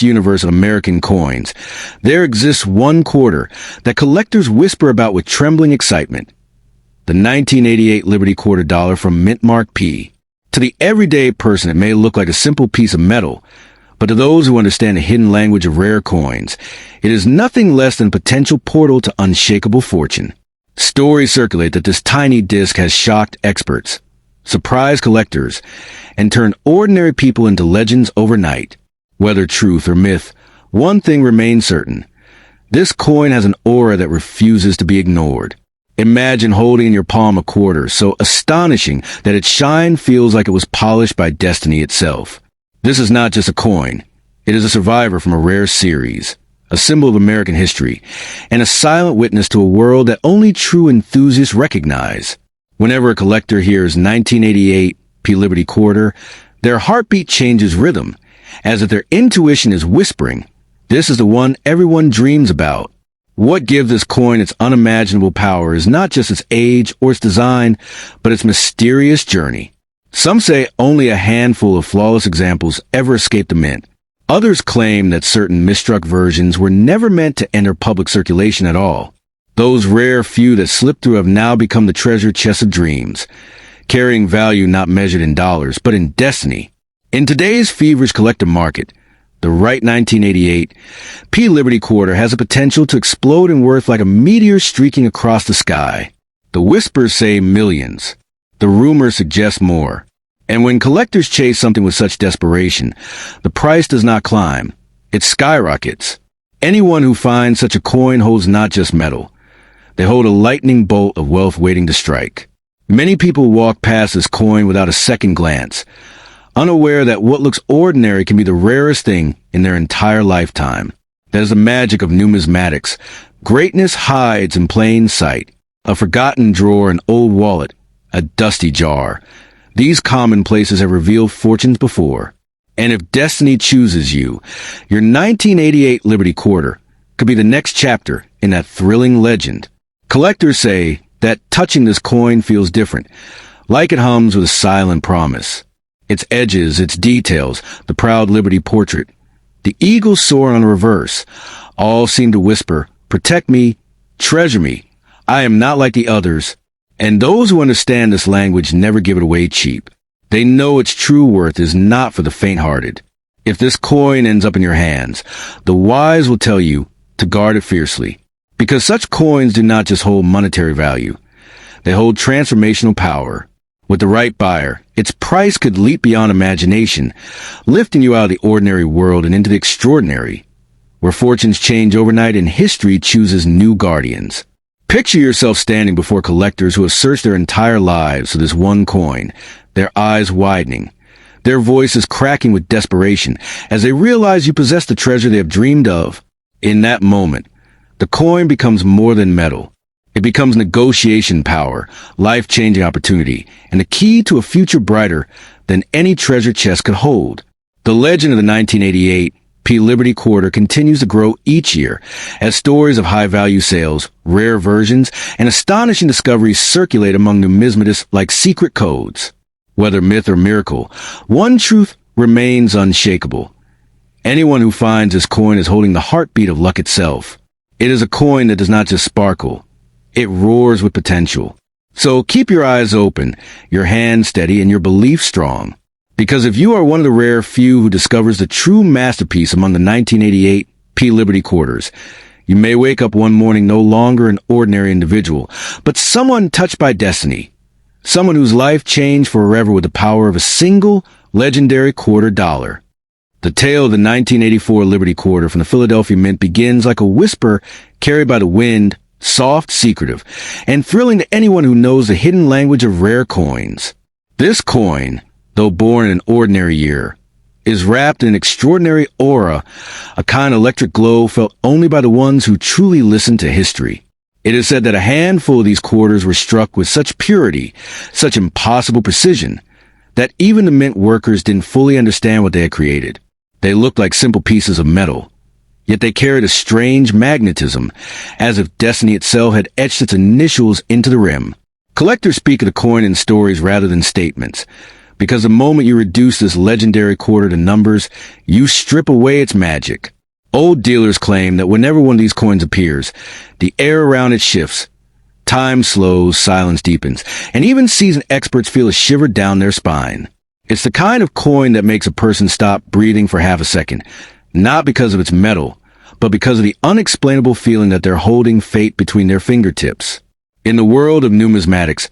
vast universe of American coins, there exists one quarter that collectors whisper about with trembling excitement. The 1988 Liberty Quarter dollar from Mint Mark P. To the everyday person, it may look like a simple piece of metal, but to those who understand the hidden language of rare coins, it is nothing less than a potential portal to unshakable fortune. Stories circulate that this tiny disc has shocked experts, surprised collectors, and turned ordinary people into legends overnight. Whether truth or myth, one thing remains certain. This coin has an aura that refuses to be ignored. Imagine holding in your palm a quarter so astonishing that its shine feels like it was polished by destiny itself. This is not just a coin. It is a survivor from a rare series, a symbol of American history, and a silent witness to a world that only true enthusiasts recognize. Whenever a collector hears 1988 P. Liberty Quarter, their heartbeat changes rhythm, as if their intuition is whispering, "This is the one everyone dreams about." What gives this coin its unimaginable power is not just its age or its design, but its mysterious journey. Some say only a handful of flawless examples ever escaped the mint. Others claim that certain misstruck versions were never meant to enter public circulation at all. Those rare few that slipped through have now become the treasure chest of dreams, carrying value not measured in dollars, but in destiny. In today's feverish collector market, the right 1988 P. Liberty Quarter has the potential to explode in worth like a meteor streaking across the sky. The whispers say millions. The rumors suggest more. And when collectors chase something with such desperation, the price does not climb. It skyrockets. Anyone who finds such a coin holds not just metal. They hold a lightning bolt of wealth waiting to strike. Many people walk past this coin without a second glance, unaware that what looks ordinary can be the rarest thing in their entire lifetime. That is the magic of numismatics. Greatness hides in plain sight. A forgotten drawer, an old wallet, a dusty jar. These commonplaces have revealed fortunes before. And if destiny chooses you, your 1988 Liberty Quarter could be the next chapter in that thrilling legend. Collectors say that touching this coin feels different, like it hums with a silent promise. Its edges, its details, the proud Liberty portrait, the eagle soar on the reverse, all seem to whisper, "Protect me, treasure me. I am not like the others." And those who understand this language never give it away cheap. They know its true worth is not for the faint-hearted. If this coin ends up in your hands, the wise will tell you to guard it fiercely. Because such coins do not just hold monetary value. They hold transformational power. With the right buyer, its price could leap beyond imagination, lifting you out of the ordinary world and into the extraordinary, where fortunes change overnight and history chooses new guardians. Picture yourself standing before collectors who have searched their entire lives for this one coin, their eyes widening, their voices cracking with desperation as they realize you possess the treasure they have dreamed of. In that moment, the coin becomes more than metal. It becomes negotiation power, life-changing opportunity, and the key to a future brighter than any treasure chest could hold. The legend of the 1988 P. Liberty Quarter continues to grow each year as stories of high-value sales, rare versions, and astonishing discoveries circulate among numismatists like secret codes. Whether myth or miracle, one truth remains unshakable. Anyone who finds this coin is holding the heartbeat of luck itself. It is a coin that does not just sparkle. It roars with potential. So keep your eyes open, your hands steady, and your belief strong. Because if you are one of the rare few who discovers the true masterpiece among the 1988 P. Liberty Quarters, you may wake up one morning no longer an ordinary individual, but someone touched by destiny. Someone whose life changed forever with the power of a single legendary quarter dollar. The tale of the 1984 Liberty Quarter from the Philadelphia Mint begins like a whisper carried by the wind, soft, secretive, and thrilling to anyone who knows the hidden language of rare coins. This coin, though born in an ordinary year, is wrapped in an extraordinary aura, a kind of electric glow felt only by the ones who truly listen to history. It is said that a handful of these quarters were struck with such purity, such impossible precision, that even the mint workers didn't fully understand what they had created. They looked like simple pieces of metal, yet they carried a strange magnetism, as if destiny itself had etched its initials into the rim. Collectors speak of the coin in stories rather than statements, Because the moment you reduce this legendary quarter to numbers, you strip away its magic. Old dealers claim that whenever one of these coins appears, the air around it shifts. Time slows, silence deepens, and even seasoned experts feel a shiver down their spine. It's the kind of coin that makes a person stop breathing for half a second, not because of its metal, but because of the unexplainable feeling that they're holding fate between their fingertips. In the world of numismatics,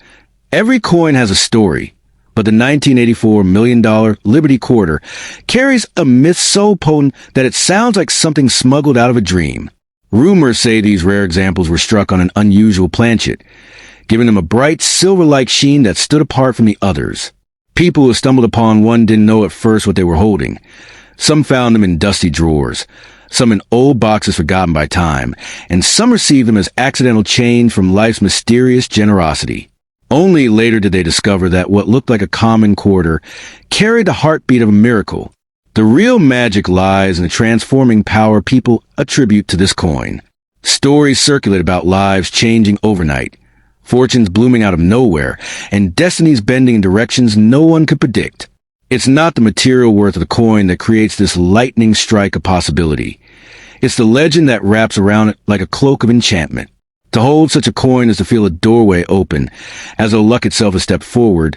every coin has a story, but the 1984 $1 million Liberty Quarter carries a myth so potent that it sounds like something smuggled out of a dream. Rumors say these rare examples were struck on an unusual planchet, giving them a bright silver-like sheen that stood apart from the others. People who stumbled upon one didn't know at first what they were holding. Some found them in dusty drawers, some in old boxes forgotten by time, and some received them as accidental change from life's mysterious generosity. Only later did they discover that what looked like a common quarter carried the heartbeat of a miracle. The real magic lies in the transforming power people attribute to this coin. Stories circulate about lives changing overnight, fortunes blooming out of nowhere, and destinies bending in directions no one could predict. It's not the material worth of the coin that creates this lightning strike of possibility. It's the legend that wraps around it like a cloak of enchantment. To hold such a coin is to feel a doorway open, as though luck itself has stepped forward,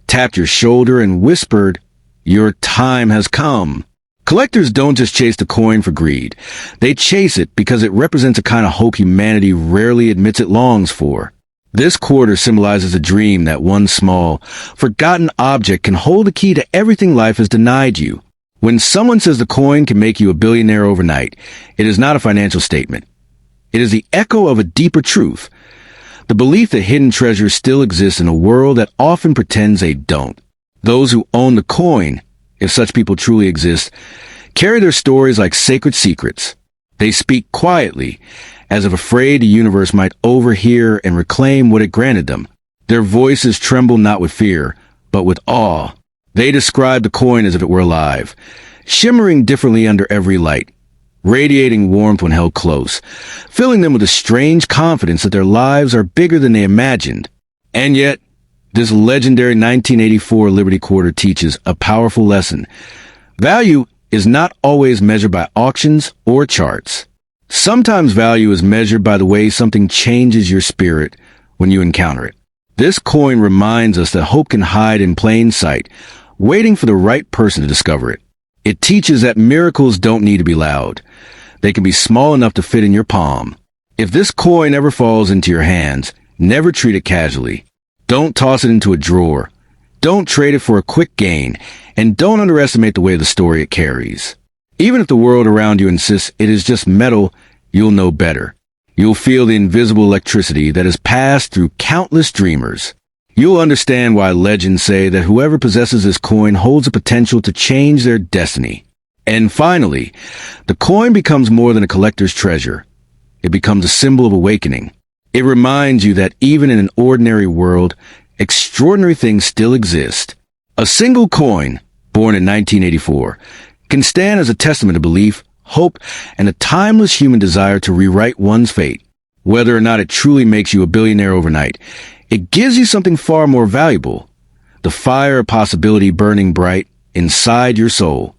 tapped your shoulder, and whispered, "Your time has come." Collectors don't just chase the coin for greed. They chase it because it represents a kind of hope humanity rarely admits it longs for. This quarter symbolizes a dream that one small, forgotten object can hold the key to everything life has denied you. When someone says the coin can make you a billionaire overnight, it is not a financial statement. It is the echo of a deeper truth, the belief that hidden treasures still exist in a world that often pretends they don't. Those who own the coin, if such people truly exist, carry their stories like sacred secrets. They speak quietly, as if afraid the universe might overhear and reclaim what it granted them. Their voices tremble not with fear, but with awe. They describe the coin as if it were alive, shimmering differently under every light, radiating warmth when held close, filling them with a strange confidence that their lives are bigger than they imagined. And yet, this legendary 1984 Liberty Quarter teaches a powerful lesson. Value is not always measured by auctions or charts. Sometimes value is measured by the way something changes your spirit when you encounter it. This coin reminds us that hope can hide in plain sight, waiting for the right person to discover it. It teaches that miracles don't need to be loud. They can be small enough to fit in your palm. If this coin ever falls into your hands, never treat it casually. Don't toss it into a drawer. Don't trade it for a quick gain, and don't underestimate the weight of the story it carries. Even if the world around you insists it is just metal, you'll know better. You'll feel the invisible electricity that has passed through countless dreamers. You'll understand why legends say that whoever possesses this coin holds the potential to change their destiny. And finally, the coin becomes more than a collector's treasure. It becomes a symbol of awakening. It reminds you that even in an ordinary world, extraordinary things still exist. A single coin, born in 1984, can stand as a testament to belief, hope, and a timeless human desire to rewrite one's fate. Whether or not it truly makes you a billionaire overnight, it gives you something far more valuable, the fire of possibility burning bright inside your soul.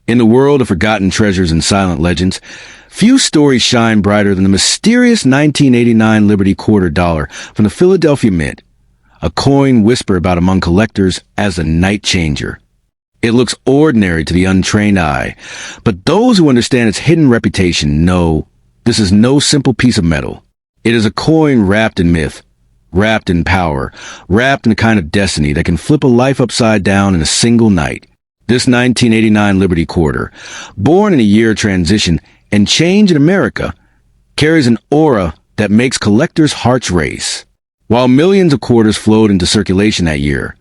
In the world of forgotten treasures and silent legends, few stories shine brighter than the mysterious 1989 Liberty Quarter dollar from the Philadelphia Mint, a coin whispered about among collectors as a night changer. It looks ordinary to the untrained eye, but those who understand its hidden reputation know this is no simple piece of metal. It is a coin wrapped in myth, wrapped in power, wrapped in a kind of destiny that can flip a life upside down in a single night. This 1989 Liberty Quarter, born in a year of transition and change in America, carries an aura that makes collectors' hearts race. While millions of quarters flowed into circulation that year,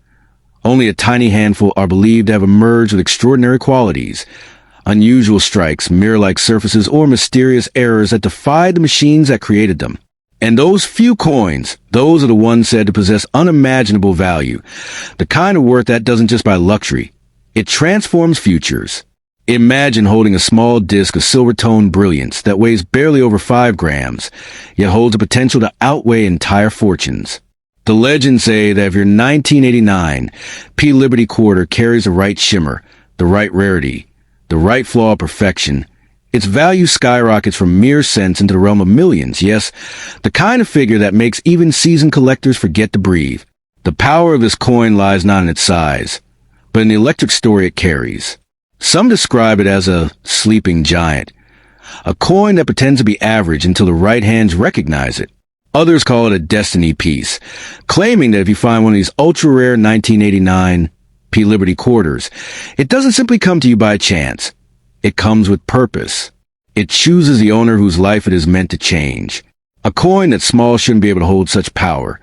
only a tiny handful are believed to have emerged with extraordinary qualities, unusual strikes, mirror-like surfaces, or mysterious errors that defied the machines that created them. And those few coins, those are the ones said to possess unimaginable value, the kind of worth that doesn't just buy luxury, it transforms futures. Imagine holding a small disc of silver-toned brilliance that weighs barely over 5 grams, yet holds the potential to outweigh entire fortunes. The legends say that if your 1989 P. Liberty quarter carries the right shimmer, the right rarity, the right flaw of perfection, its value skyrockets from mere cents into the realm of millions. Yes, the kind of figure that makes even seasoned collectors forget to breathe. The power of this coin lies not in its size, but in the electric story it carries. Some describe it as a sleeping giant, a coin that pretends to be average until the right hands recognize it. Others call it a destiny piece, claiming that if you find one of these ultra-rare 1989 P. Liberty quarters, it doesn't simply come to you by chance. It comes with purpose. It chooses the owner whose life it is meant to change. A coin that small shouldn't be able to hold such power,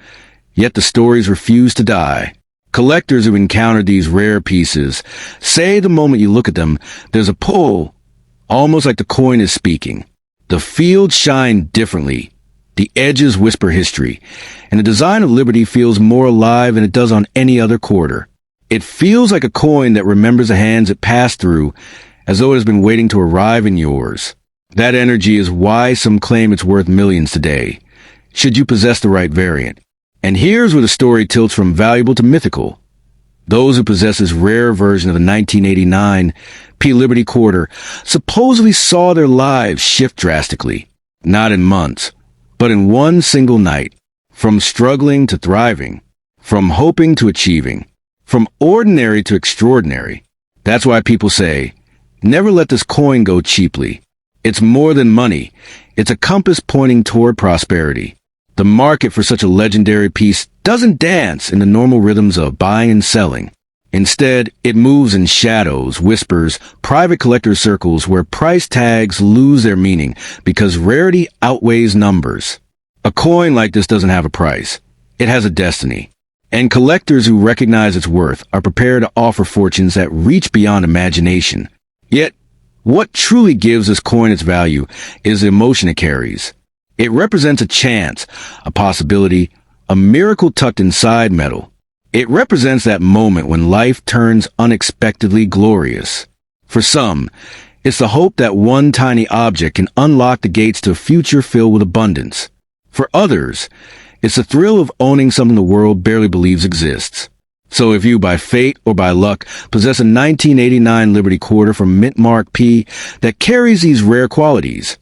yet the stories refuse to die. Collectors who've encountered these rare pieces say the moment you look at them, there's a pull, almost like the coin is speaking. The fields shine differently. The edges whisper history, and the design of Liberty feels more alive than it does on any other quarter. It feels like a coin that remembers the hands it passed through, as though it has been waiting to arrive in yours. That energy is why some claim it's worth millions today, should you possess the right variant. And here's where the story tilts from valuable to mythical. Those who possess this rare version of the 1989 P. Liberty quarter supposedly saw their lives shift drastically, not in months, but in one single night, from struggling to thriving, from hoping to achieving, from ordinary to extraordinary. That's why people say, never let this coin go cheaply. It's more than money. It's a compass pointing toward prosperity. The market for such a legendary piece doesn't dance in the normal rhythms of buying and selling. Instead, it moves in shadows, whispers, private collector circles where price tags lose their meaning because rarity outweighs numbers. A coin like this doesn't have a price. It has a destiny. And collectors who recognize its worth are prepared to offer fortunes that reach beyond imagination. Yet, what truly gives this coin its value is the emotion it carries. It represents a chance, a possibility, a miracle tucked inside metal. It represents that moment when life turns unexpectedly glorious. For some, it's the hope that one tiny object can unlock the gates to a future filled with abundance. For others, it's the thrill of owning something the world barely believes exists. So if you, by fate or by luck, possess a 1989 Liberty quarter from Mint Mark P that carries these rare qualities,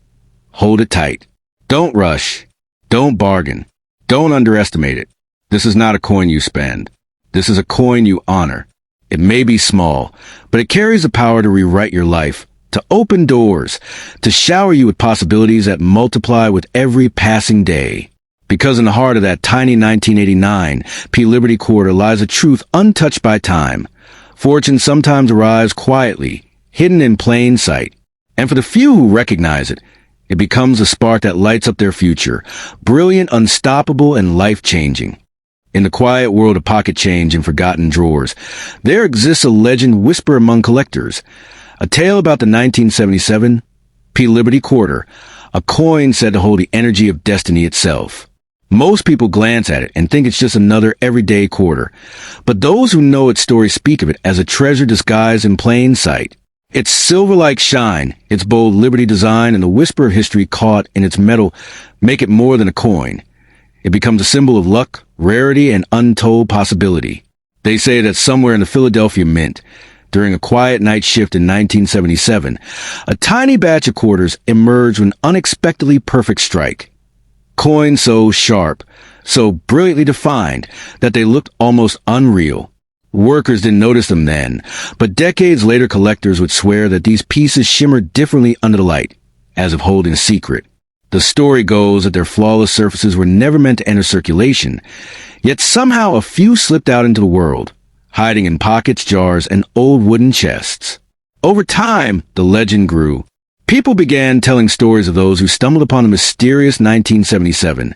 hold it tight. Don't rush. Don't bargain. Don't underestimate it. This is not a coin you spend. This is a coin you honor. It may be small, but it carries the power to rewrite your life, to open doors, to shower you with possibilities that multiply with every passing day. Because in the heart of that tiny 1989 P. Liberty quarter lies a truth untouched by time. Fortune sometimes arrives quietly, hidden in plain sight. And for the few who recognize it, it becomes a spark that lights up their future, brilliant, unstoppable, and life-changing. In the quiet world of pocket change and forgotten drawers, there exists a legend whispered among collectors, a tale about the 1977 P. Liberty quarter, a coin said to hold the energy of destiny itself. Most people glance at it and think it's just another everyday quarter, but those who know its story speak of it as a treasure disguised in plain sight. Its silver-like shine, its bold Liberty design, and the whisper of history caught in its metal make it more than a coin. It becomes a symbol of luck, rarity, and untold possibility. They say that somewhere in the Philadelphia Mint, during a quiet night shift in 1977, a tiny batch of quarters emerged with an unexpectedly perfect strike. Coins so sharp, so brilliantly defined, that they looked almost unreal. Workers didn't notice them then, but decades later collectors would swear that these pieces shimmered differently under the light, as if holding a secret. The story goes that their flawless surfaces were never meant to enter circulation, yet somehow a few slipped out into the world, hiding in pockets, jars, and old wooden chests. Over time, the legend grew. People began telling stories of those who stumbled upon the mysterious 1977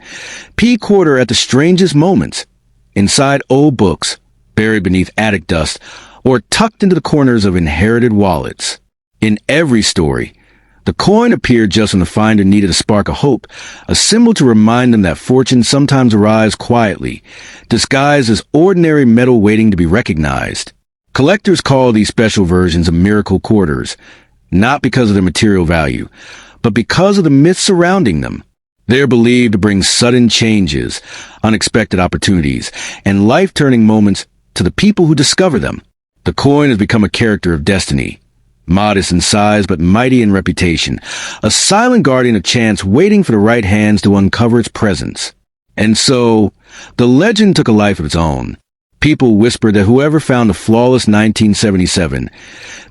P quarter at the strangest moments, inside old books, buried beneath attic dust, or tucked into the corners of inherited wallets. In every story, the coin appeared just when the finder needed a spark of hope, a symbol to remind them that fortune sometimes arrives quietly, disguised as ordinary metal waiting to be recognized. Collectors call these special versions of miracle quarters, not because of their material value, but because of the myth surrounding them. They're believed to bring sudden changes, unexpected opportunities, and life-turning moments to the people who discover them. The coin has become a character of destiny, modest in size but mighty in reputation, a silent guardian of chance waiting for the right hands to uncover its presence. And so, the legend took a life of its own. People whispered that whoever found the flawless 1977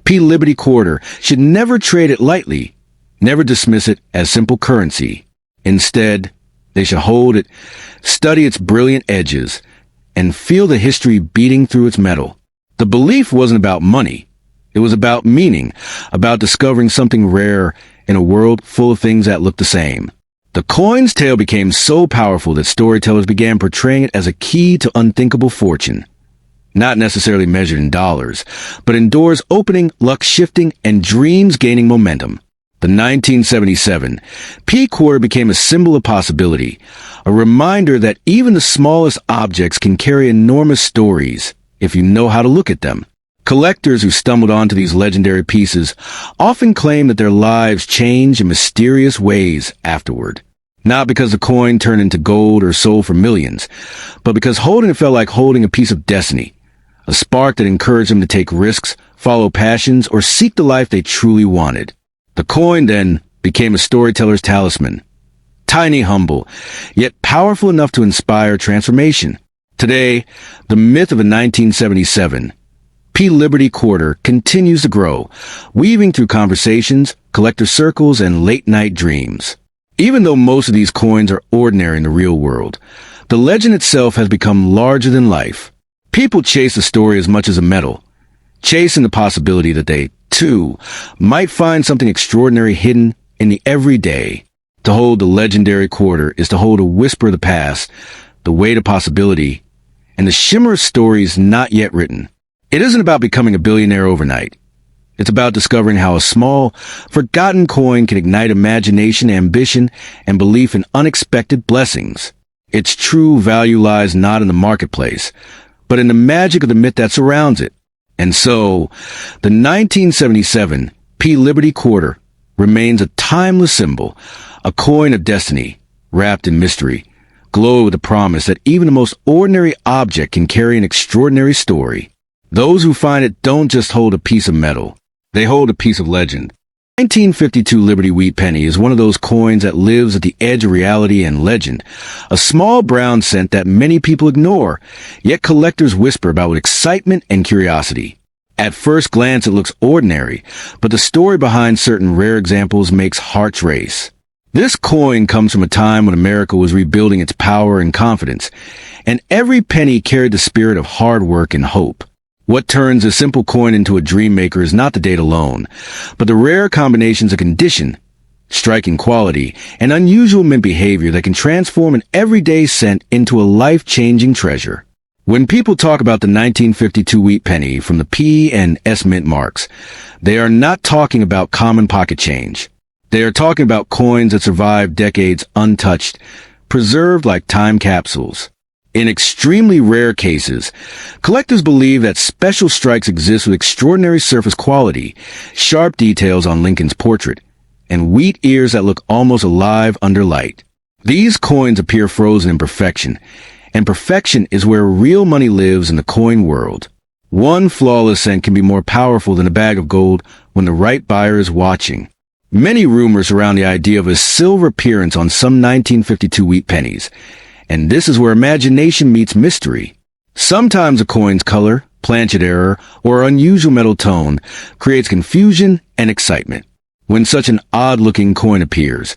P. Liberty Quarter should never trade it lightly, never dismiss it as simple currency. Instead, they should hold it, study its brilliant edges, and feel the history beating through its metal. The belief wasn't about money. It was about meaning, about discovering something rare in a world full of things that looked the same. The coin's tale became so powerful that storytellers began portraying it as a key to unthinkable fortune. Not necessarily measured in dollars, but in doors opening, luck shifting, and dreams gaining momentum. The 1977 P Quarter became a symbol of possibility, a reminder that even the smallest objects can carry enormous stories if you know how to look at them. Collectors who stumbled onto these legendary pieces often claim that their lives changed in mysterious ways afterward. Not because the coin turned into gold or sold for millions, but because holding it felt like holding a piece of destiny, a spark that encouraged them to take risks, follow passions, or seek the life they truly wanted. The coin then became a storyteller's talisman. Tiny, humble, yet powerful enough to inspire transformation. Today, the myth of a 1977 P. Liberty Quarter continues to grow, weaving through conversations, collector circles, and late-night dreams. Even though most of these coins are ordinary in the real world, the legend itself has become larger than life. People chase the story as much as a medal, chasing the possibility that they, too, might find something extraordinary hidden in the everyday. To hold the legendary quarter is to hold a whisper of the past, the weight of possibility, and the shimmer of stories not yet written. It isn't about becoming a billionaire overnight. It's about discovering how a small, forgotten coin can ignite imagination, ambition, and belief in unexpected blessings. Its true value lies not in the marketplace, but in the magic of the myth that surrounds it. And so, the 1977 P. Liberty Quarter remains a timeless symbol, a coin of destiny, wrapped in mystery, glowing with the promise that even the most ordinary object can carry an extraordinary story. Those who find it don't just hold a piece of metal, they hold a piece of legend. 1952 Liberty Wheat Penny is one of those coins that lives at the edge of reality and legend, a small brown cent that many people ignore, yet collectors whisper about with excitement and curiosity. At first glance it looks ordinary, but the story behind certain rare examples makes hearts race. This coin comes from a time when America was rebuilding its power and confidence, and every penny carried the spirit of hard work and hope. What turns a simple coin into a dream maker is not the date alone, but the rare combinations of condition, striking quality, and unusual mint behavior that can transform an everyday cent into a life-changing treasure. When people talk about the 1952 wheat penny from the P and S mint marks, they are not talking about common pocket change. They are talking about coins that survived decades untouched, preserved like time capsules. In extremely rare cases, collectors believe that special strikes exist with extraordinary surface quality, sharp details on Lincoln's portrait, and wheat ears that look almost alive under light. These coins appear frozen in perfection, and perfection is where real money lives in the coin world. One flawless cent can be more powerful than a bag of gold when the right buyer is watching. Many rumors surround the idea of a silver appearance on some 1952 wheat pennies, and this is where imagination meets mystery. Sometimes a coin's color, planchet error, or unusual metal tone creates confusion and excitement. When such an odd-looking coin appears,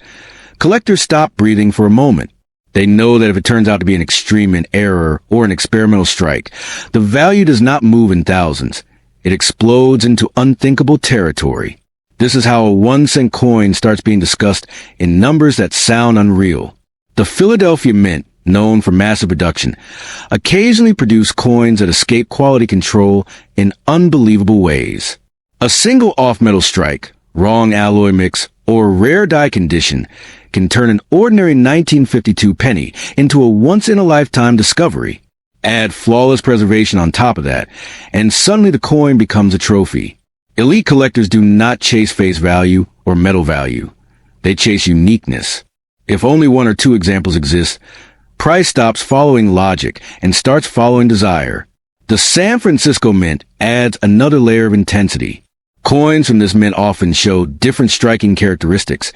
collectors stop breathing for a moment. They know that if it turns out to be an extreme in error or an experimental strike, the value does not move in thousands. It explodes into unthinkable territory. This is how a 1-cent coin starts being discussed in numbers that sound unreal. The Philadelphia Mint, known for massive production, occasionally produce coins that escape quality control in unbelievable ways. A single off-metal strike, wrong alloy mix, or rare die condition can turn an ordinary 1952 penny into a once-in-a-lifetime discovery. Add flawless preservation on top of that, and suddenly the coin becomes a trophy. Elite collectors do not chase face value or metal value. They chase uniqueness. If only one or two examples exist, price stops following logic and starts following desire. The San Francisco Mint adds another layer of intensity. Coins from this mint often show different striking characteristics,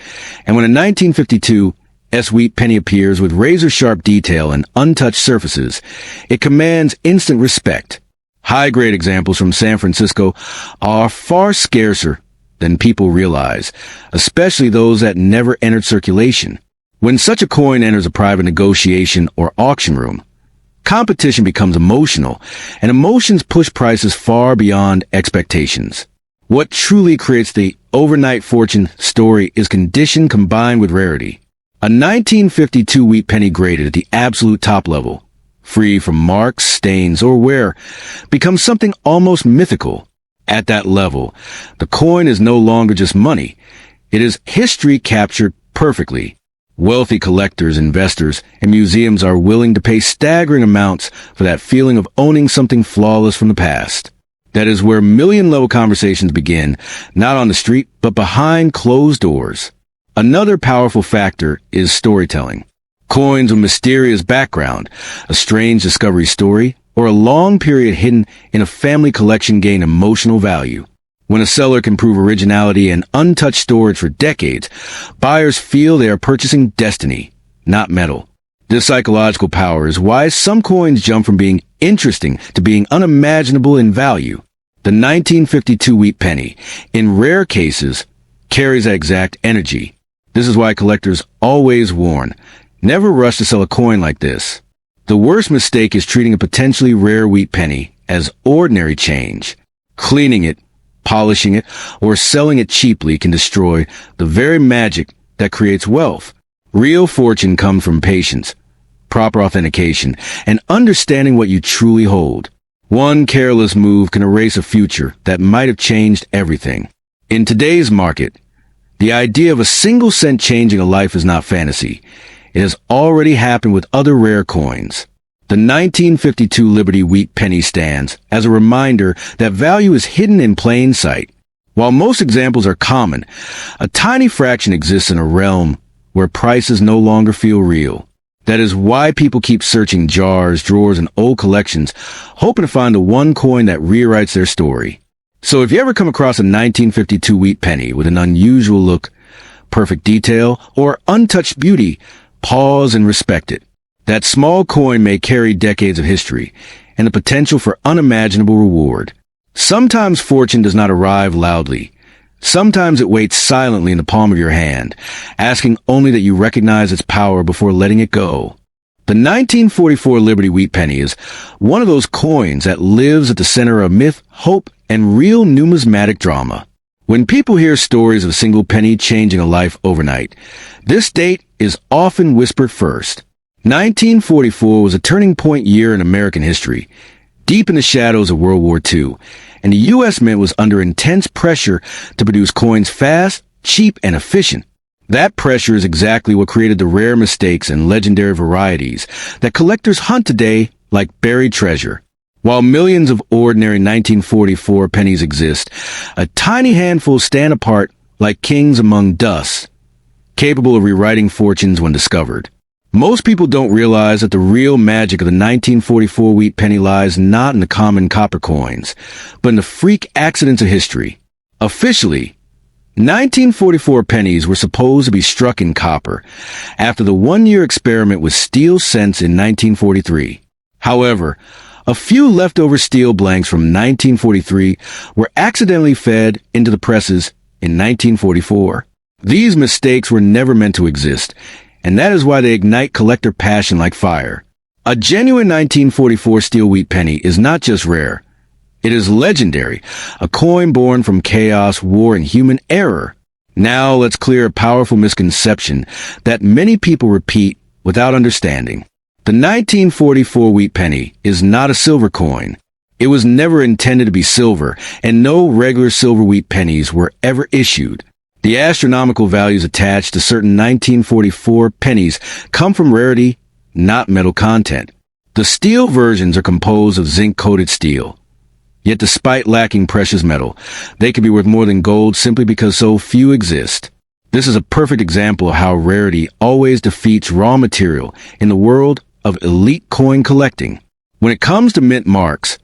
and when a 1952 S-Wheat penny appears with razor-sharp detail and untouched surfaces, it commands instant respect. High-grade examples from San Francisco are far scarcer than people realize, especially those that never entered circulation. When such a coin enters a private negotiation or auction room, competition becomes emotional, and emotions push prices far beyond expectations. What truly creates the overnight fortune story is condition combined with rarity. A 1952 wheat penny graded at the absolute top level, free from marks, stains, or wear, becomes something almost mythical. At that level, the coin is no longer just money. It is history captured perfectly. Wealthy collectors, investors, and museums are willing to pay staggering amounts for that feeling of owning something flawless from the past. That is where million-level conversations begin, not on the street, but behind closed doors. Another powerful factor is storytelling. Coins with mysterious background, a strange discovery story, or a long period hidden in a family collection gain emotional value. When a seller can prove originality and untouched storage for decades, buyers feel they are purchasing destiny, not metal. This psychological power is why some coins jump from being interesting to being unimaginable in value. The 1952 wheat penny, in rare cases, carries that exact energy. This is why collectors always warn, never rush to sell a coin like this. The worst mistake is treating a potentially rare wheat penny as ordinary change. Cleaning it, polishing it, or selling it cheaply can destroy the very magic that creates wealth. Real fortune comes from patience, proper authentication, and understanding what you truly hold. One careless move can erase a future that might have changed everything. In today's market, the idea of a single cent changing a life is not fantasy. It has already happened with other rare coins. The 1952 Liberty wheat penny stands as a reminder that value is hidden in plain sight. While most examples are common, a tiny fraction exists in a realm where prices no longer feel real. That is why people keep searching jars, drawers, and old collections, hoping to find the one coin that rewrites their story. So if you ever come across a 1952 wheat penny with an unusual look, perfect detail, or untouched beauty, pause and respect it. That small coin may carry decades of history and the potential for unimaginable reward. Sometimes fortune does not arrive loudly. Sometimes it waits silently in the palm of your hand, asking only that you recognize its power before letting it go. The 1944 Liberty wheat penny is one of those coins that lives at the center of myth, hope, and real numismatic drama. When people hear stories of a single penny changing a life overnight, this date is often whispered first. 1944 was a turning point year in American history, deep in the shadows of World War II, and the U.S. Mint was under intense pressure to produce coins fast, cheap, and efficient. That pressure is exactly what created the rare mistakes and legendary varieties that collectors hunt today like buried treasure. While millions of ordinary 1944 pennies exist, a tiny handful stand apart like kings among dust, capable of rewriting fortunes when discovered. Most people don't realize that the real magic of the 1944 wheat penny lies not in the common copper coins, but in the freak accidents of history. Officially, 1944 pennies were supposed to be struck in copper after the one-year experiment with steel cents in 1943. However, a few leftover steel blanks from 1943 were accidentally fed into the presses in 1944. These mistakes were never meant to exist, and that is why they ignite collector passion like fire. A genuine 1944 steel wheat penny is not just rare. It is legendary, a coin born from chaos, war, and human error. Now let's clear a powerful misconception that many people repeat without understanding. The 1944 wheat penny is not a silver coin. It was never intended to be silver, and no regular silver wheat pennies were ever issued. The astronomical values attached to certain 1944 pennies come from rarity, not metal content. The steel versions are composed of zinc-coated steel. Yet despite lacking precious metal, they can be worth more than gold simply because so few exist. This is a perfect example of how rarity always defeats raw material in the world of elite coin collecting. When it comes to mint marks,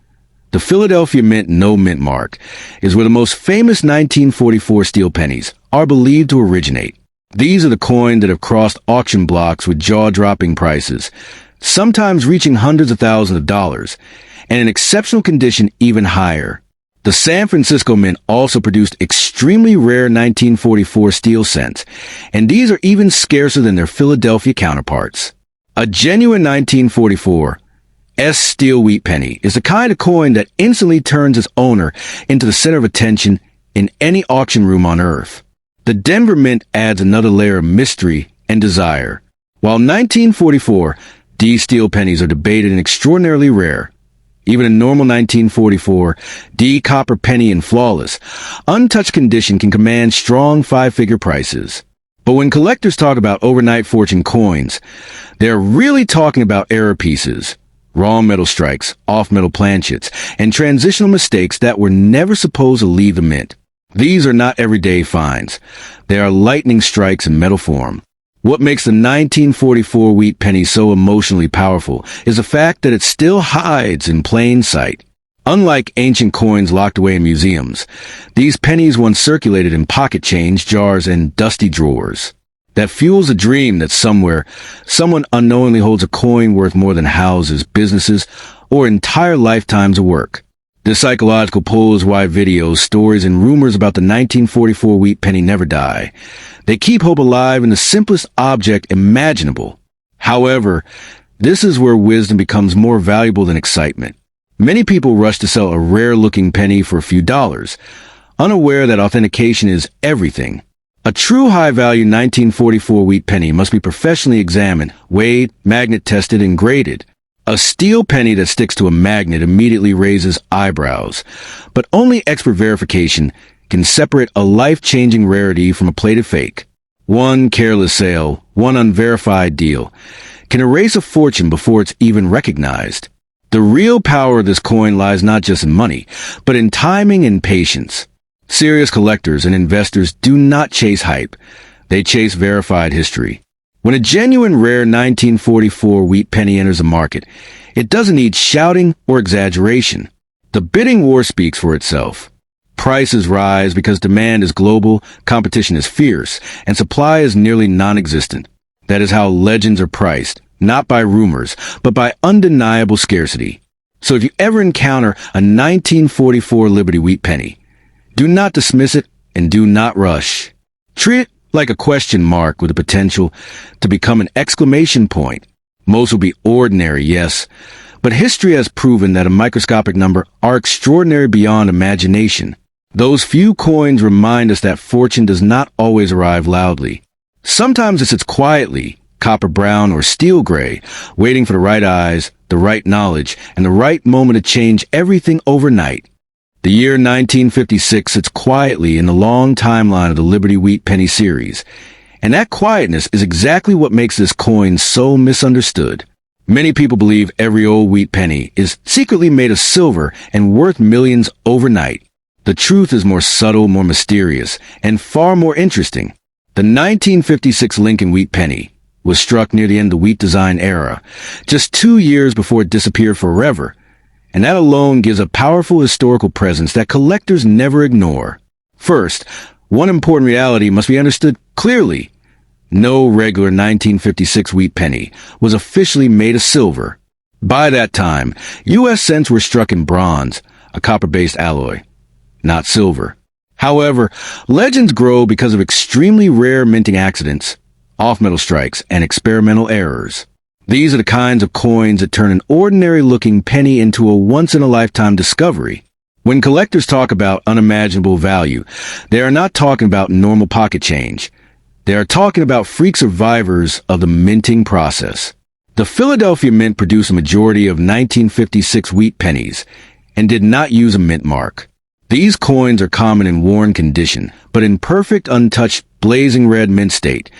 the Philadelphia Mint No Mint mark is where the most famous 1944 steel pennies are believed to originate. These are the coins that have crossed auction blocks with jaw-dropping prices, sometimes reaching hundreds of thousands of dollars, and in exceptional condition even higher. The San Francisco Mint also produced extremely rare 1944 steel cents, and these are even scarcer than their Philadelphia counterparts. A genuine 1944 steel wheat penny is the kind of coin that instantly turns its owner into the center of attention in any auction room on earth. The Denver Mint adds another layer of mystery and desire. While 1944 D steel pennies are debated and extraordinarily rare, even a normal 1944 D copper penny in flawless, untouched condition can command strong five-figure prices. But when collectors talk about overnight fortune coins, they're really talking about error pieces, raw metal strikes, off-metal planchets, and transitional mistakes that were never supposed to leave the mint. These are not everyday finds. They are lightning strikes in metal form. What makes the 1944 wheat penny so emotionally powerful is the fact that it still hides in plain sight. Unlike ancient coins locked away in museums, these pennies once circulated in pocket change jars and dusty drawers. That fuels a dream that somewhere, someone unknowingly holds a coin worth more than houses, businesses, or entire lifetimes of work. This psychological pull is why videos, stories, and rumors about the 1944 wheat penny never die. They keep hope alive in the simplest object imaginable. However, this is where wisdom becomes more valuable than excitement. Many people rush to sell a rare-looking penny for a few dollars, unaware that authentication is everything. A true high-value 1944 wheat penny must be professionally examined, weighed, magnet-tested, and graded. A steel penny that sticks to a magnet immediately raises eyebrows, but only expert verification can separate a life-changing rarity from a plated fake. One careless sale, one unverified deal, can erase a fortune before it's even recognized. The real power of this coin lies not just in money, but in timing and patience. Serious collectors and investors do not chase hype. They chase verified history. When a genuine rare 1944 wheat penny enters the market, it doesn't need shouting or exaggeration. The bidding war speaks for itself. Prices rise because demand is global, competition is fierce, and supply is nearly non-existent. That is how legends are priced, not by rumors, but by undeniable scarcity. So if you ever encounter a 1944 Liberty wheat penny, do not dismiss it and do not rush. Treat it like a question mark with the potential to become an exclamation point. Most will be ordinary, yes, but history has proven that a microscopic number are extraordinary beyond imagination. Those few coins remind us that fortune does not always arrive loudly. Sometimes it sits quietly, copper brown or steel gray, waiting for the right eyes, the right knowledge, and the right moment to change everything overnight. The year 1956 sits quietly in the long timeline of the Liberty Wheat Penny series, and that quietness is exactly what makes this coin so misunderstood. Many people believe every old wheat penny is secretly made of silver and worth millions overnight. The truth is more subtle, more mysterious, and far more interesting. The 1956 Lincoln wheat penny was struck near the end of the wheat design era, just 2 years before it disappeared forever. And that alone gives a powerful historical presence that collectors never ignore. First, one important reality must be understood clearly. No regular 1956 wheat penny was officially made of silver. By that time, U.S. cents were struck in bronze, a copper-based alloy, not silver. However, legends grow because of extremely rare minting accidents, off-metal strikes, and experimental errors. These are the kinds of coins that turn an ordinary-looking penny into a once-in-a-lifetime discovery. When collectors talk about unimaginable value, they are not talking about normal pocket change. They are talking about freak survivors of the minting process. The Philadelphia Mint produced a majority of 1956 wheat pennies and did not use a mint mark. These coins are common in worn condition, but in perfect, untouched, blazing red mint state,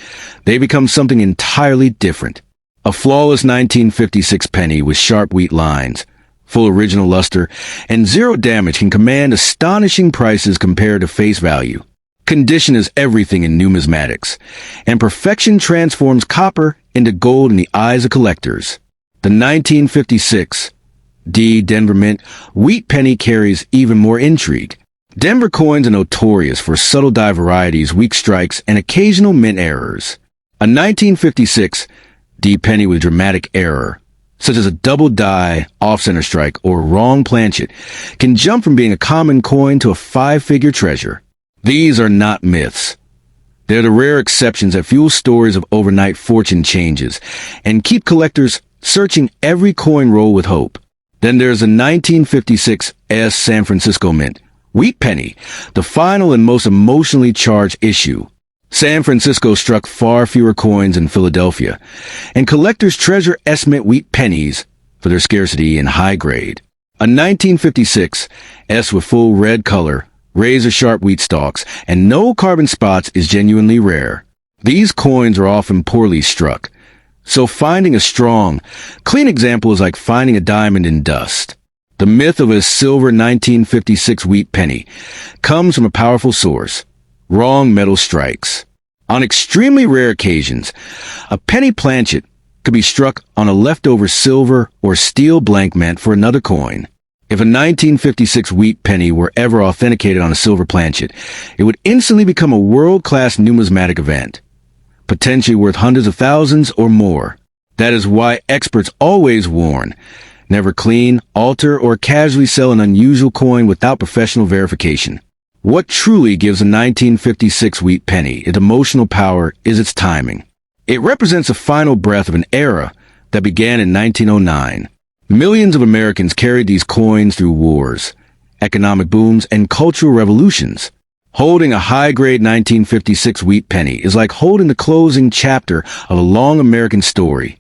they become something entirely different. A flawless 1956 penny with sharp wheat lines, full original luster, and zero damage can command astonishing prices compared to face value. Condition is everything in numismatics, and perfection transforms copper into gold in the eyes of collectors. The 1956 Denver Mint wheat penny carries even more intrigue. Denver coins are notorious for subtle die varieties, weak strikes, and occasional mint errors. A 1956 penny with dramatic error, such as a double die, off-center strike, or wrong planchet, can jump from being a common coin to a five-figure treasure. These are not myths. They're the rare exceptions that fuel stories of overnight fortune changes and keep collectors searching every coin roll with hope. Then there's the 1956 San Francisco Mint wheat penny, the final and most emotionally charged issue. San Francisco struck far fewer coins than Philadelphia, and collectors treasure S-Mint wheat pennies for their scarcity and high grade. A 1956 S with full red color, razor-sharp wheat stalks, and no carbon spots is genuinely rare. These coins are often poorly struck, so finding a strong, clean example is like finding a diamond in dust. The myth of a silver 1956 wheat penny comes from a powerful source: wrong metal strikes. On extremely rare occasions, a penny planchet could be struck on a leftover silver or steel blank meant for another coin. If a 1956 wheat penny were ever authenticated on a silver planchet, it would instantly become a world-class numismatic event, potentially worth hundreds of thousands or more. That is why experts always warn: never clean, alter, or casually sell an unusual coin without professional verification. What truly gives a 1956 wheat penny its emotional power is its timing. It represents a final breath of an era that began in 1909. Millions of Americans carried these coins through wars, economic booms, and cultural revolutions. Holding a high-grade 1956 wheat penny is like holding the closing chapter of a long American story,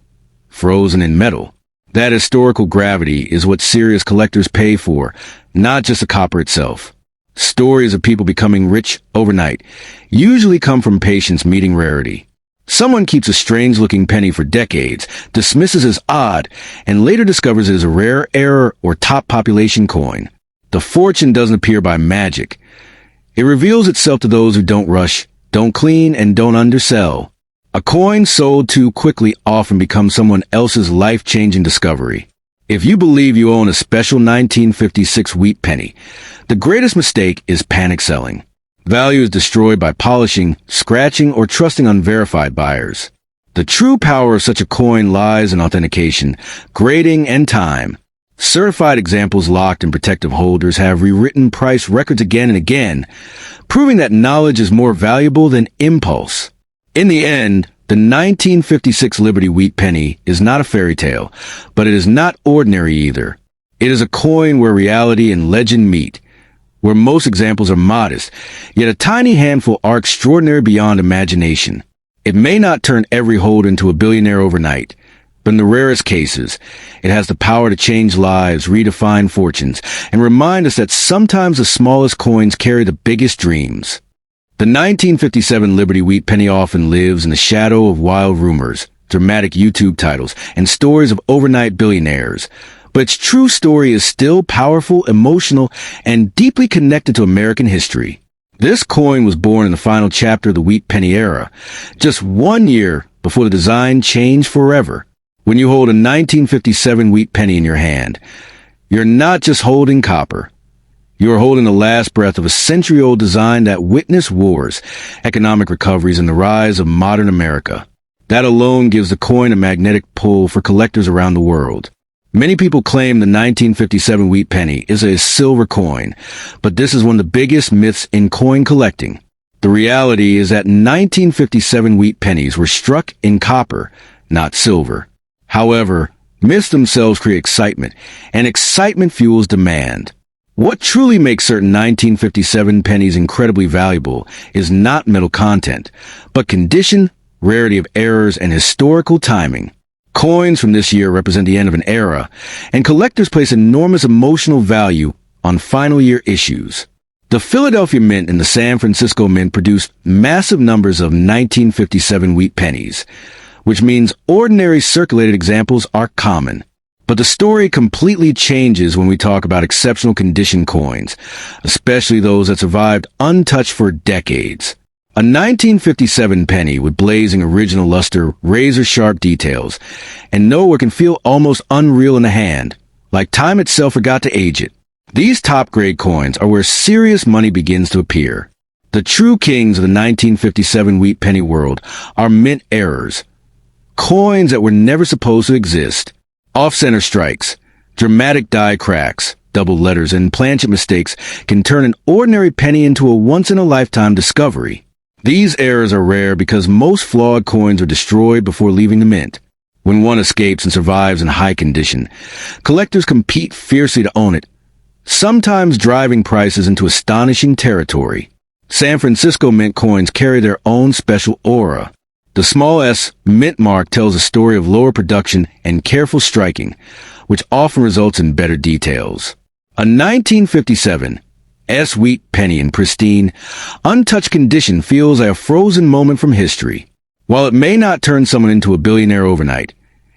frozen in metal. That historical gravity is what serious collectors pay for, not just the copper itself. Stories of people becoming rich overnight usually come from patience meeting rarity. Someone keeps a strange-looking penny for decades, dismisses as odd, and later discovers it is a rare error or top population coin. The fortune doesn't appear by magic. It reveals itself to those who don't rush, don't clean, and don't undersell. A coin sold too quickly often becomes someone else's life-changing discovery. If you believe you own a special 1956 wheat penny, the greatest mistake is panic selling. Value is destroyed by polishing, scratching, or trusting unverified buyers. The true power of such a coin lies in authentication, grading, and time. Certified examples locked in protective holders have rewritten price records again and again, proving that knowledge is more valuable than impulse. In the end, the 1956 Liberty wheat penny is not a fairy tale, but it is not ordinary either. It is a coin where reality and legend meet, where most examples are modest, yet a tiny handful are extraordinary beyond imagination. It may not turn every holder into a billionaire overnight, but in the rarest cases, it has the power to change lives, redefine fortunes, and remind us that sometimes the smallest coins carry the biggest dreams. The 1957 Liberty wheat penny often lives in the shadow of wild rumors, dramatic YouTube titles, and stories of overnight billionaires. But its true story is still powerful, emotional, and deeply connected to American history. This coin was born in the final chapter of the wheat penny era, just 1 year before the design changed forever. When you hold a 1957 wheat penny in your hand, you're not just holding copper. You are holding the last breath of a century-old design that witnessed wars, economic recoveries, and the rise of modern America. That alone gives the coin a magnetic pull for collectors around the world. Many people claim the 1957 wheat penny is a silver coin, but this is one of the biggest myths in coin collecting. The reality is that 1957 wheat pennies were struck in copper, not silver. However, myths themselves create excitement, and excitement fuels demand. What truly makes certain 1957 pennies incredibly valuable is not metal content, but condition, rarity of errors, and historical timing. Coins from this year represent the end of an era, and collectors place enormous emotional value on final year issues. The Philadelphia Mint and the San Francisco Mint produced massive numbers of 1957 wheat pennies, which means ordinary circulated examples are common. But the story completely changes when we talk about exceptional condition coins, especially those that survived untouched for decades. A 1957 penny with blazing original luster, razor-sharp details, and nowhere can feel almost unreal in the hand, like time itself forgot to age it. These top-grade coins are where serious money begins to appear. The true kings of the 1957 wheat penny world are mint errors, coins that were never supposed to exist. Off-center strikes, dramatic die cracks, double letters, and planchet mistakes can turn an ordinary penny into a once-in-a-lifetime discovery. These errors are rare because most flawed coins are destroyed before leaving the mint. When one escapes and survives in high condition, collectors compete fiercely to own it, sometimes driving prices into astonishing territory. San Francisco mint coins carry their own special aura. The small S mint mark tells a story of lower production and careful striking, which often results in better details. A 1957 S wheat penny in pristine, untouched condition feels like a frozen moment from history. While it may not turn someone into a billionaire overnight,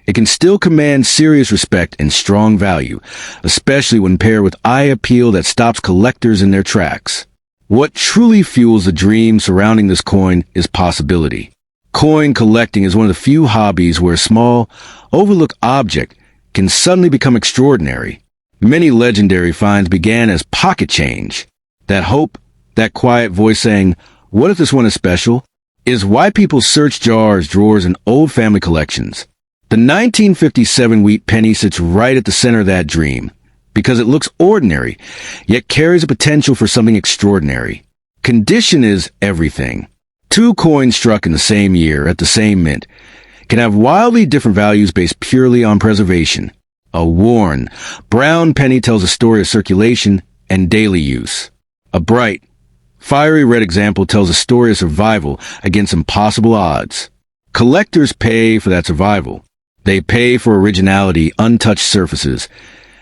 it can still command serious respect and strong value, especially when paired with eye appeal that stops collectors in their tracks. What truly fuels the dream surrounding this coin is possibility. Coin collecting is one of the few hobbies where a small, overlooked object can suddenly become extraordinary. Many legendary finds began as pocket change. That hope, that quiet voice saying, "What if this one is special?" is why people search jars, drawers, and old family collections. The 1957 wheat penny sits right at the center of that dream, because it looks ordinary, yet carries a potential for something extraordinary. Condition is everything. Two coins struck in the same year at the same mint can have wildly different values based purely on preservation. A worn, brown penny tells a story of circulation and daily use. A bright, fiery red example tells a story of survival against impossible odds. Collectors pay for that survival. They pay for originality, untouched surfaces,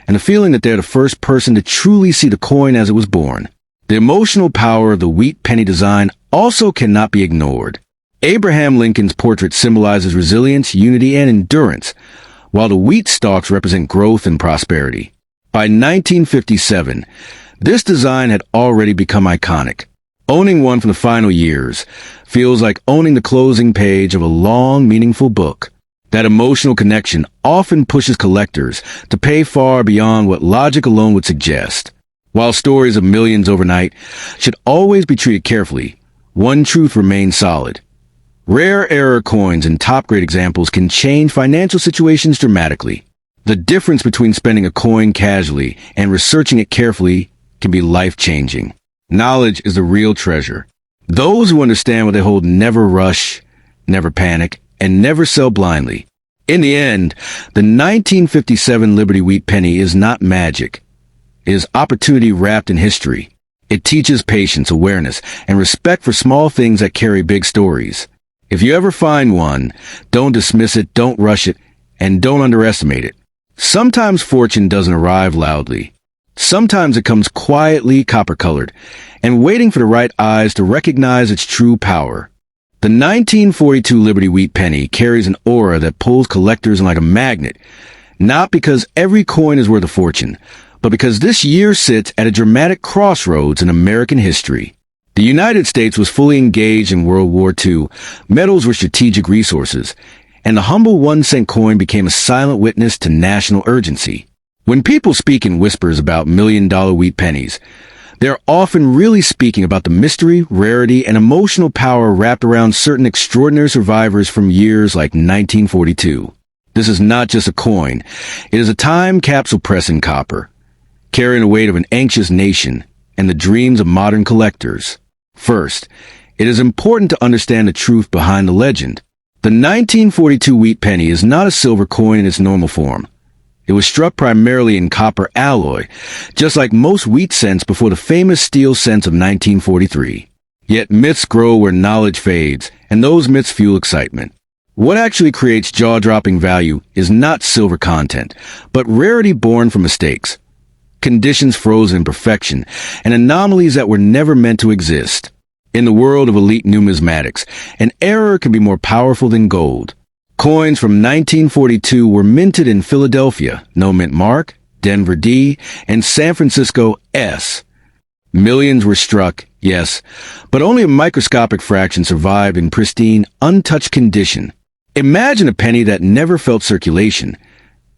and the feeling that they're the first person to truly see the coin as it was born. The emotional power of the wheat penny design also cannot be ignored. Abraham Lincoln's portrait symbolizes resilience, unity, and endurance, while the wheat stalks represent growth and prosperity. By 1957, this design had already become iconic. Owning one from the final years feels like owning the closing page of a long, meaningful book. That emotional connection often pushes collectors to pay far beyond what logic alone would suggest. While stories of millions overnight should always be treated carefully, one truth remains solid. Rare error coins and top-grade examples can change financial situations dramatically. The difference between spending a coin casually and researching it carefully can be life-changing. Knowledge is the real treasure. Those who understand what they hold never rush, never panic, and never sell blindly. In the end, the 1957 Liberty Wheat penny is not magic. It is opportunity wrapped in history. It teaches patience, awareness, and respect for small things that carry big stories. If you ever find one, don't dismiss it, don't rush it, and don't underestimate it. Sometimes fortune doesn't arrive loudly. Sometimes it comes quietly copper-colored and waiting for the right eyes to recognize its true power. The 1942 Liberty Wheat penny carries an aura that pulls collectors in like a magnet, not because every coin is worth a fortune, but because this year sits at a dramatic crossroads in American history. The United States was fully engaged in World War II, metals were strategic resources, and the humble 1-cent coin became a silent witness to national urgency. When people speak in whispers about million-dollar wheat pennies, they're often really speaking about the mystery, rarity, and emotional power wrapped around certain extraordinary survivors from years like 1942. This is not just a coin. It is a time capsule pressed in copper, carrying the weight of an anxious nation and the dreams of modern collectors. First, it is important to understand the truth behind the legend. The 1942 wheat penny is not a silver coin in its normal form. It was struck primarily in copper alloy, just like most wheat cents before the famous steel cents of 1943. Yet myths grow where knowledge fades, and those myths fuel excitement. What actually creates jaw-dropping value is not silver content, but rarity born from mistakes, conditions frozen in perfection, and anomalies that were never meant to exist. In the world of elite numismatics, an error can be more powerful than gold. Coins from 1942 were minted in Philadelphia, no mint mark, Denver D, and San Francisco S. Millions were struck, yes, but only a microscopic fraction survived in pristine, untouched condition. Imagine a penny that never felt circulation,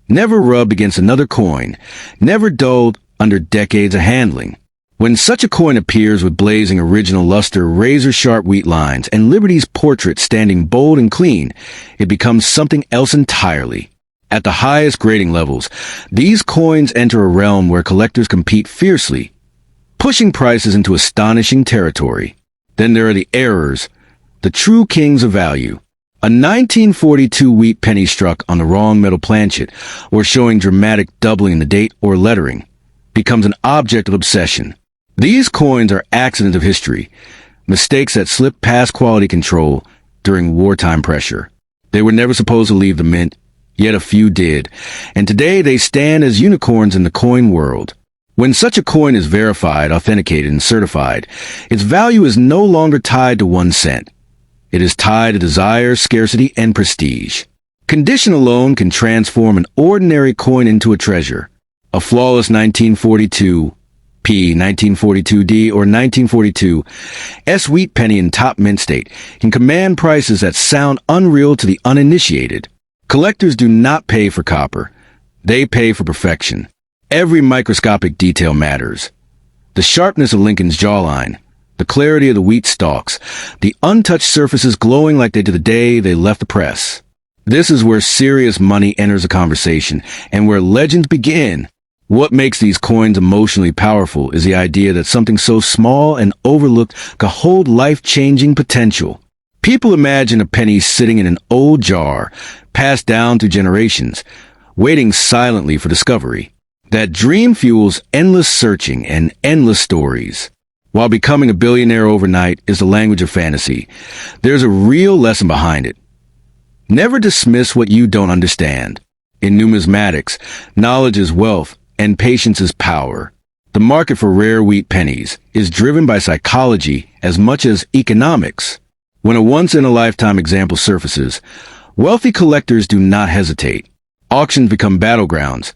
never rubbed against another coin, never dulled under decades of handling. When such a coin appears with blazing original luster, razor-sharp wheat lines, and Liberty's portrait standing bold and clean, it becomes something else entirely. At the highest grading levels, these coins enter a realm where collectors compete fiercely, pushing prices into astonishing territory. Then there are the errors, the true kings of value. A 1942 wheat penny struck on the wrong metal planchet, or showing dramatic doubling in the date or lettering, becomes an object of obsession. These coins are accidents of history, mistakes that slip past quality control during wartime pressure. They were never supposed to leave the mint, yet a few did, and today they stand as unicorns in the coin world. When such a coin is verified, authenticated, and certified, its value is no longer tied to 1 cent. It is tied to desire, scarcity, and prestige. Condition alone can transform an ordinary coin into a treasure. A flawless 1942 P, 1942D, or 1942 S wheat penny in top mint state can command prices that sound unreal to the uninitiated. Collectors do not pay for copper. They pay for perfection. Every microscopic detail matters. The sharpness of Lincoln's jawline, the clarity of the wheat stalks, the untouched surfaces glowing like they did the day they left the press. This is where serious money enters a conversation and where legends begin. What makes these coins emotionally powerful is the idea that something so small and overlooked could hold life-changing potential. People imagine a penny sitting in an old jar, passed down through generations, waiting silently for discovery. That dream fuels endless searching and endless stories. While becoming a billionaire overnight is the language of fantasy, there's a real lesson behind it. Never dismiss what you don't understand. In numismatics, knowledge is wealth, and patience is power. The market for rare wheat pennies is driven by psychology as much as economics. When a once-in-a-lifetime example surfaces, wealthy collectors do not hesitate. Auctions become battlegrounds.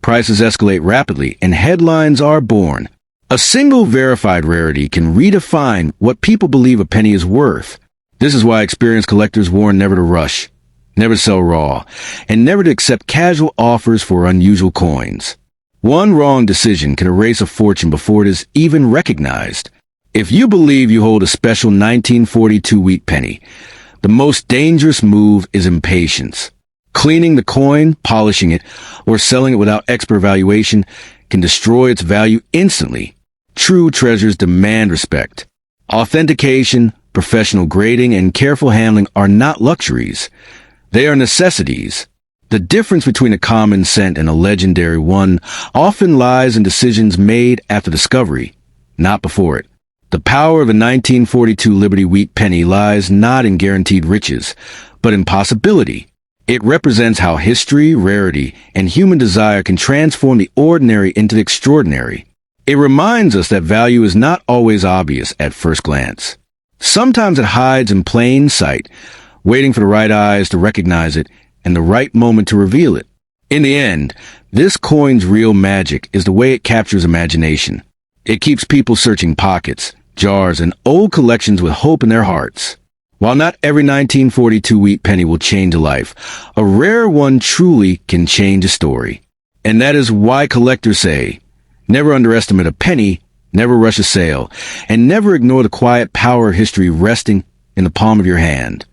Prices escalate rapidly, and headlines are born. A single verified rarity can redefine what people believe a penny is worth. This is why experienced collectors warn never to rush, never to sell raw, and never to accept casual offers for unusual coins. One wrong decision can erase a fortune before it is even recognized. If you believe you hold a special 1942 wheat penny, the most dangerous move is impatience. Cleaning the coin, polishing it, or selling it without expert valuation can destroy its value instantly. True treasures demand respect. Authentication, professional grading, and careful handling are not luxuries. They are necessities. The difference between a common cent and a legendary one often lies in decisions made after discovery, not before it. The power of a 1942 Liberty wheat penny lies not in guaranteed riches, but in possibility. It represents how history, rarity, and human desire can transform the ordinary into the extraordinary. It reminds us that value is not always obvious at first glance. Sometimes it hides in plain sight, waiting for the right eyes to recognize it and the right moment to reveal it. In the end, this coin's real magic is the way it captures imagination. It keeps people searching pockets, jars, and old collections with hope in their hearts. While not every 1942 wheat penny will change a life, a rare one truly can change a story. And that is why collectors say, never underestimate a penny, never rush a sale, and never ignore the quiet power of history resting in the palm of your hand.